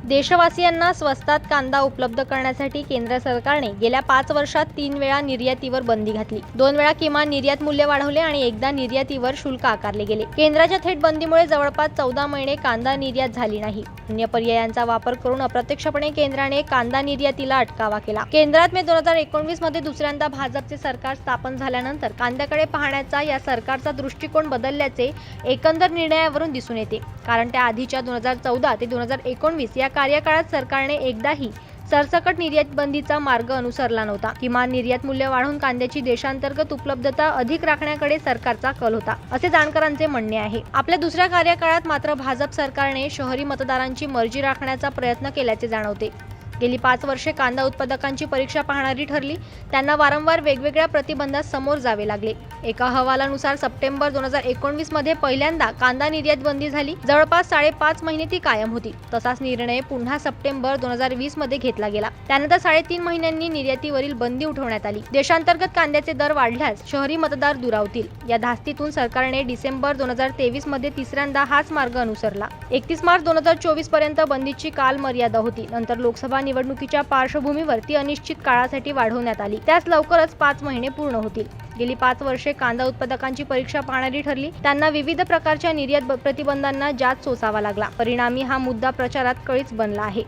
देशवासियांना स्वस्तात कांदा उपलब्ध करण्यासाठी केंद्र सरकारने गेल्या 5 वर्षात 3 वेळा निर्यातीवर बंदी घातली. 2 वेळा किमान निर्यात मूल्य वाढवले आणि एकदा निर्यातीवर शुल्क आकारले गेले. केंद्राच्या थेट बंदीमुळे जवळपास 14 महिने कांदा निर्यात झाली नाही. अन्य पर्यायांचा वापर करून अप्रत्यक्षपणे केंद्राने कांदा निर्यातीला अटकावा केला. केंद्रात मे 2019 मध्ये दुसऱ्यांदा भाजपचे सरकार स्थापन झाल्यानंतर कांद्याकडे पाहण्याचा या सरकारचा दृष्टिकोन बदलल्याचे एकंदर निर्णयावरून दिसून येते. कारण त्या आधीच्या 2014 ते 2019 या कार्यकाळात सरकारने एकदाही सरसकट निर्यात बंदीचा मार्ग अनुसरला नव्हता. किमान निर्यात मूल्य वाढवून कांद्याची देशांतर्गत उपलब्धता अधिक राखण्याकडे सरकारचा कल होता, असे जाणकारांचे म्हणणे आहे. आपल्या दुसऱ्या कार्यकाळात मात्र भाजप सरकारने शहरी मतदारांची मर्जी राखण्याचा प्रयत्न केल्याचे जाणवते. गेली 5 वर्षे कांदा उत्पादकांची परीक्षा पाहणारी ठरली. त्यांना वारंवार वेगवेगळ्या प्रतिबंधात समोर जावे लागले. एका अहवालानुसार सप्टेंबर 2019 मध्ये पहिल्यांदा कांदा निर्यात बंदी झाली. जवळपास 5.5 महिने ती कायम होती. तसाच निर्णय पुन्हा सप्टेंबर 2020 मध्ये घेतला गेला. त्यानंतर 3.5 महिन्यांनी निर्यातीवरील बंदी उठवण्यात आली. देशांतर्गत कांद्याचे दर वाढल्यास शहरी मतदार दुरावतील या धास्तीतून सरकारने डिसेंबर 2023 मध्ये तिसऱ्यांदा हाच मार्ग अनुसरला. 31 मार्च 2024 पर्यंत बंदीची कालमर्यादा होती. नंतर लोकसभा निवडणुकीच्या पार्श्वभूमीवर ती अनिश्चित काळासाठी वाढवण्यात आली. त्यास लवकरच 5 महिने पूर्ण होतील. गेली 5 वर्षे कांदा उत्पादकांची परीक्षा पाहणारी ठरली. त्यांना विविध प्रकारच्या निर्यात प्रतिबंधांना जाच सोसावा लागला. परिणामी हा मुद्दा प्रचारात कळीच बनला आहे.